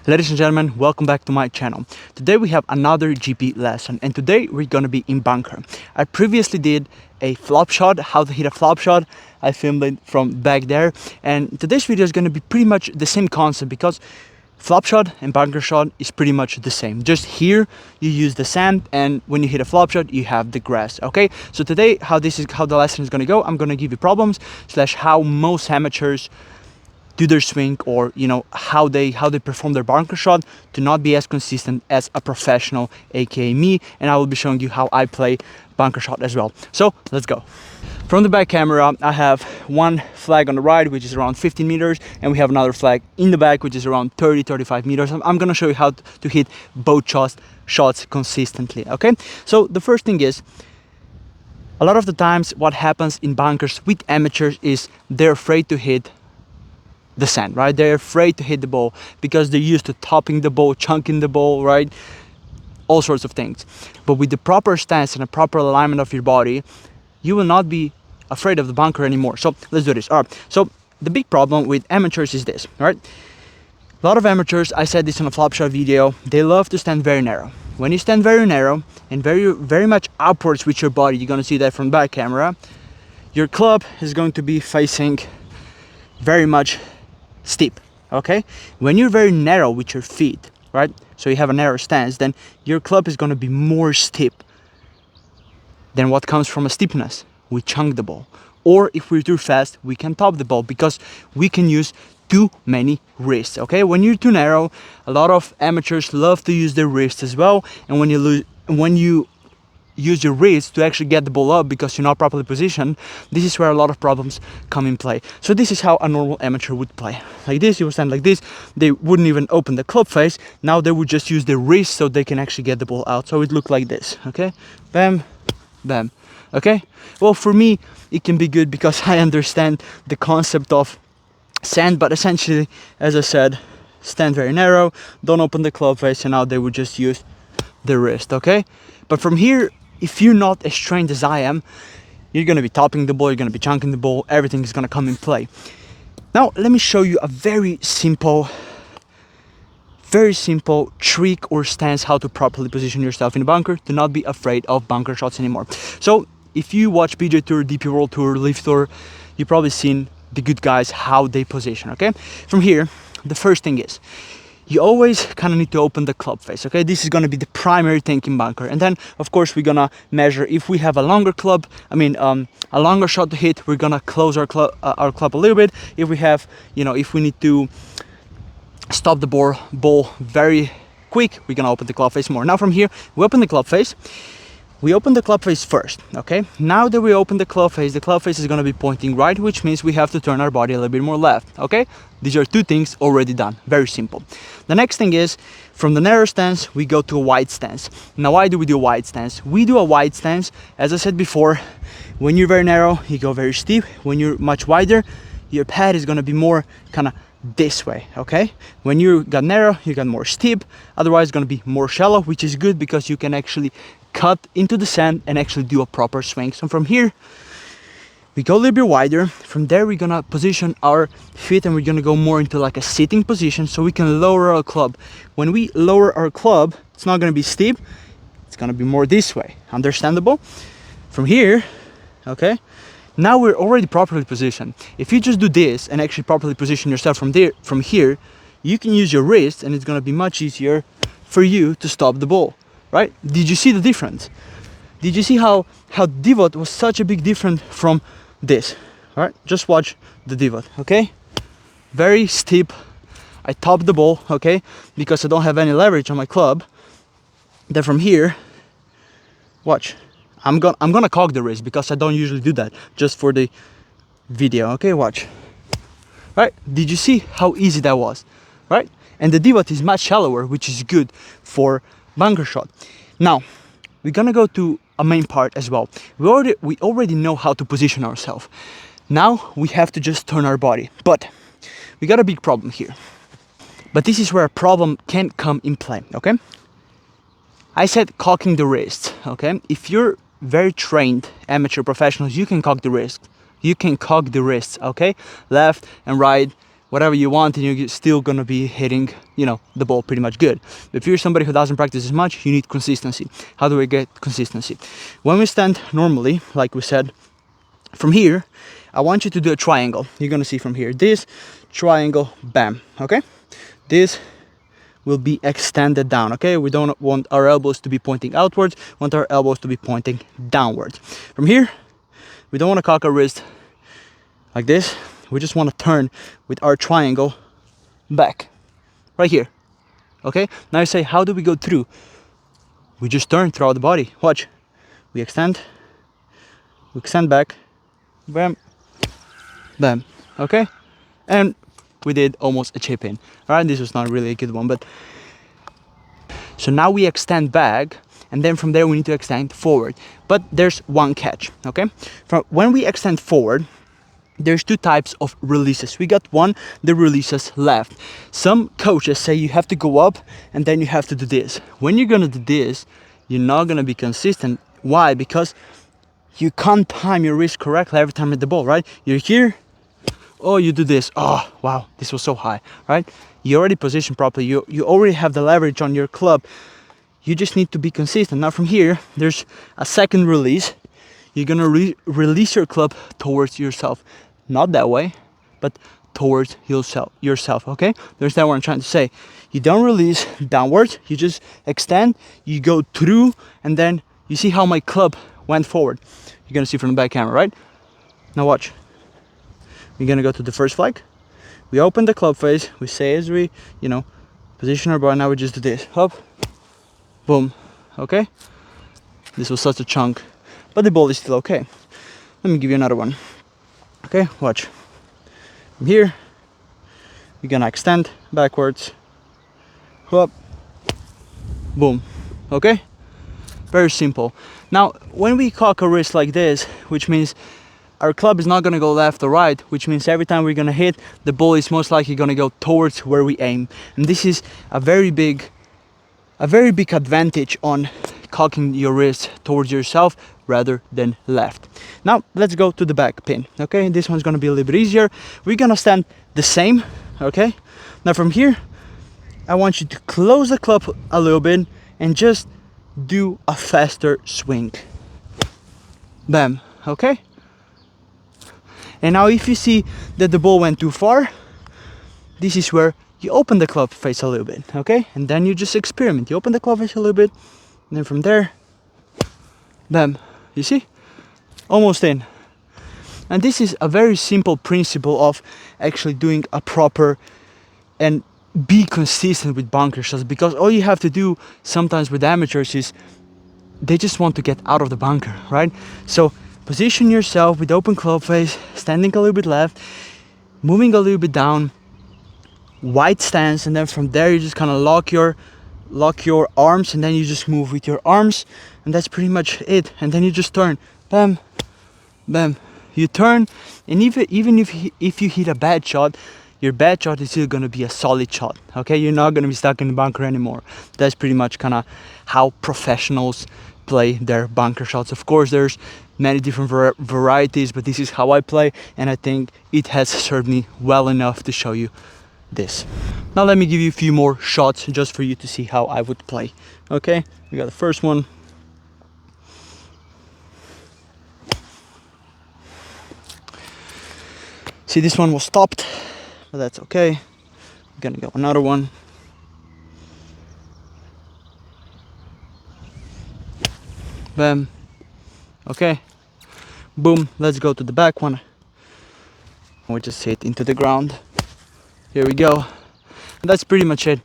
Ladies and gentlemen, welcome back to my channel. Today we have another GP lesson, and today we're gonna be in bunker. I previously did a flop shot, how to hit a flop shot. I filmed it from back there, and today's video is gonna be pretty much the same concept because flop shot and bunker shot is pretty much the same. Just here you use the sand, and when you hit a flop shot you have the grass. Okay, so today how the lesson is gonna go, I'm gonna give you problems slash how most amateurs do their swing, or how they perform their bunker shot to not be as consistent as a professional, aka me, and I will be showing you how I play bunker shot as well. So let's go. From the back camera I have one flag on the right, which is around 15 meters, and we have another flag in the back which is around 30-35 meters. I'm gonna show you how to hit both shots consistently. Okay, so the first thing is, a lot of the times what happens in bunkers with amateurs is they're afraid to hit the sand, right? They're afraid to hit the ball because they're used to topping the ball, chunking the ball, right? All sorts of things. But with the proper stance and a proper alignment of your body, you will not be afraid of the bunker anymore. So let's do this. All right, so the big problem with amateurs is this, right? A lot of amateurs, I said this in a flop shot video, they love to stand very narrow. When you stand very narrow and very much upwards with your body, you're going to see that from back camera, your club is going to be facing very much steep. Okay, when you're very narrow with your feet, right, so you have a narrow stance, then your club is going to be more steep than what comes from a steepness. We chunk the ball, or if we're too fast we can top the ball because we can use too many wrists. Okay, when you're too narrow, a lot of amateurs love to use their wrists as well, and when you use your wrist to actually get the ball up because you're not properly positioned, this is where a lot of problems come in play. So this is how a normal amateur would play. Like this, you would stand like this, they wouldn't even open the club face, now they would just use their wrist so they can actually get the ball out. So it looked like this, okay? Bam, bam, okay? Well, for me, it can be good because I understand the concept of sand, but essentially, as I said, stand very narrow, don't open the club face, and now they would just use the wrist, okay? But from here, if you're not as trained as I am, you're going to be topping the ball, you're going to be chunking the ball, everything is going to come in play. Now, let me show you a very simple trick or stance how to properly position yourself in a bunker to not be afraid of bunker shots anymore. So, if you watch PGA Tour, DP World Tour, Leaf Tour, you've probably seen the good guys, how they position, okay? From here, the first thing is, you always kind of need to open the club face, okay? This is going to be the primary thing in bunker. And then, of course, we're going to measure if we have a longer club, a longer shot to hit, we're going to close our club a little bit. If we have, if we need to stop the ball very quick, we're going to open the club face more. Now from here, we open the club face. We open the club face first, okay? Now that we open the club face is going to be pointing right, which means we have to turn our body a little bit more left, okay? These are two things already done, very simple. The next thing is, from the narrow stance, we go to a wide stance. Now, why do we do a wide stance? We do a wide stance, as I said before, when you're very narrow, you go very steep. When you're much wider, your pad is going to be more kind of this way, okay? When you got narrow, you got more steep, otherwise it's going to be more shallow, which is good because you can actually cut into the sand and actually do a proper swing. So from here we go a little bit wider. From there we're gonna position our feet and we're gonna go more into like a sitting position so we can lower our club. When we lower our club, it's not gonna be steep, it's gonna be more this way. Understandable? From here, okay, now we're already properly positioned. If you just do this and actually properly position yourself from here, you can use your wrist and it's gonna be much easier for you to stop the ball. Right? Did you see the difference? Did you see how divot was such a big difference from this? All right, just watch the divot, okay? Very steep. I top the ball, okay, because I don't have any leverage on my club. Then from here, watch. I'm gonna cock the wrist because I don't usually do that, just for the video, okay? Watch. Right? Did you see how easy that was? Right? And the divot is much shallower, which is good for bunker shot. Now we're gonna go to a main part as well. We already know how to position ourselves. Now we have to just turn our body, but we got a big problem here. But this is where a problem can come in play, okay? I said cocking the wrist, okay? If you're very trained amateur professionals, you can cock the wrist. You can cock the wrists, okay? Left and right whatever you want, and you're still gonna be hitting, you know, the ball pretty much good. But if you're somebody who doesn't practice as much, you need consistency. How do we get consistency? When we stand normally, like we said, from here, I want you to do a triangle. You're gonna see from here, this triangle, bam, okay? This will be extended down, okay? We don't want our elbows to be pointing outwards, we want our elbows to be pointing downwards. From here, we don't want to cock our wrist like this. We just want to turn with our triangle back, right here, okay? Now you say, how do we go through? We just turn throughout the body. Watch. We extend back, bam, bam, okay? And we did almost a chip in. All right, this was not really a good one, but so now we extend back, and then from there we need to extend forward. But there's one catch, okay? From when we extend forward, there's two types of releases. We got one that releases left. Some coaches say you have to go up and then you have to do this. When you're gonna do this, you're not gonna be consistent. Why? Because you can't time your wrist correctly every time at the ball, right? You're here, oh, you do this, oh, wow, this was so high, right? You already positioned properly, you already have the leverage on your club. You just need to be consistent. Now from here, there's a second release. You're gonna release your club towards yourself. Not that way, but towards yourself, okay? There's that what I'm trying to say. You don't release downwards, you just extend, you go through, and then you see how my club went forward. You're gonna see from the back camera, right? Now watch. We're gonna go to the first flag. We open the club face, we say as we, you know, position our body, now we just do this. Up, boom, okay? This was such a chunk, but the ball is still okay. Let me give you another one. Okay, watch. From here, we're gonna extend backwards. Up, boom, okay? Very simple. Now, when we cock a wrist like this, which means our club is not gonna go left or right, which means every time we're gonna hit, the ball is most likely gonna go towards where we aim. And this is a very big advantage on cocking your wrist towards yourself rather than left. Now let's go to the back pin, okay? This one's gonna be a little bit easier. We're gonna stand the same, okay? Now from here, I want you to close the club a little bit and just do a faster swing. Bam, okay? And now if you see that the ball went too far, this is where you open the club face a little bit, okay? And then you just experiment. You open the club face a little bit, and then from there, bam, you see? Almost in. And this is a very simple principle of actually doing a proper and be consistent with bunker shots, because all you have to do sometimes with amateurs is they just want to get out of the bunker, right? So position yourself with open club face, standing a little bit left, moving a little bit down, wide stance, and then from there you just kind of lock your arms, and then you just move with your arms, and that's pretty much it. And then you just turn, bam, bam. You turn, and even if you hit a bad shot, your bad shot is still gonna be a solid shot, okay? You're not gonna be stuck in the bunker anymore. That's pretty much kind of how professionals play their bunker shots. Of course, there's many different varieties, but this is how I play, and I think it has served me well enough to show you this. Now let me give you a few more shots just for you to see how I would play, okay? We got the first one. See, this one was stopped, but that's okay. I'm gonna go another one. Bam. Okay. Boom. Let's go to the back one. We just hit into the ground. Here we go. And that's pretty much it.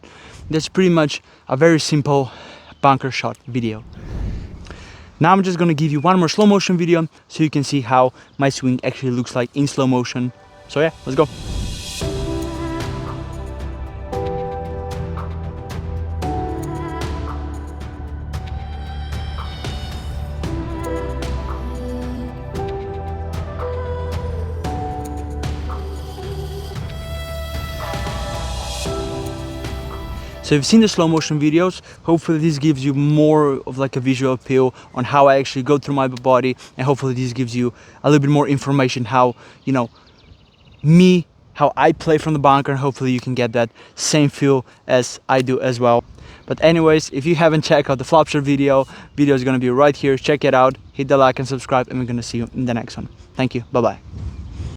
That's pretty much a very simple bunker shot video. Now I'm just gonna give you one more slow motion video so you can see how my swing actually looks like in slow motion. So yeah, let's go. So you've seen the slow motion videos. Hopefully this gives you more of like a visual appeal on how I actually go through my body, and hopefully this gives you a little bit more information how, you know, me how I play from the bunker, and hopefully you can get that same feel as I do as well. But anyways, if you haven't checked out the flop shot video is gonna be right here. Check it out, hit the like and subscribe, and we're gonna see you in the next one. Thank you, bye bye.